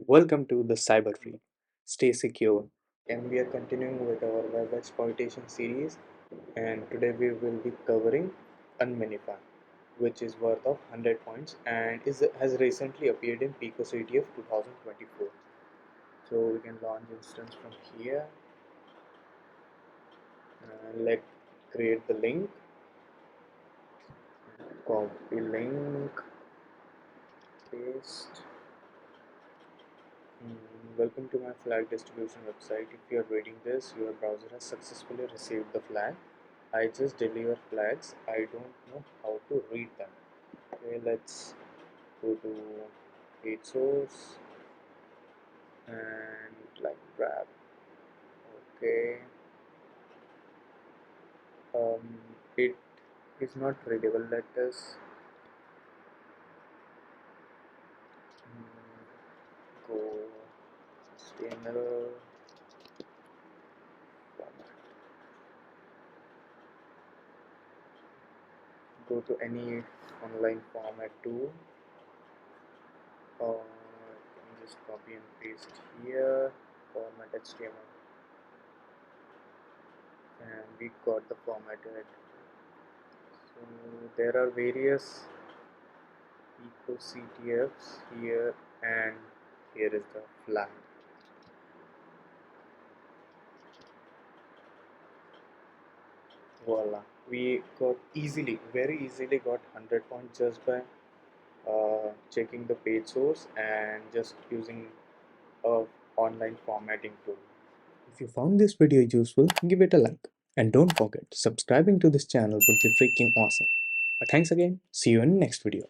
Welcome to the cyberfreak. Stay secure. And we are continuing with our web exploitation series, and today we will be covering Unminify, which is worth of 100 points and has recently appeared in picoCTF 2024. So we can launch instance from here. Let's create the link, copy link, paste. Welcome to my flag distribution website. If you are reading this, your browser has successfully received the flag. I just deliver flags. I don't know how to read them. Okay, let's go to page source and like grab. Okay, it is not readable. Let us go HTML format. Go to any online format tool, or you can just copy and paste here. Format HTML, and we got the formatted. So there are various picoCTFs here, and here is the flag. Voila, we got very easily got 100 points just by checking the page source and just using a online formatting tool. If you found this video useful, give it a like. And don't forget, subscribing to this channel would be freaking awesome. Thanks again. See you in the next video.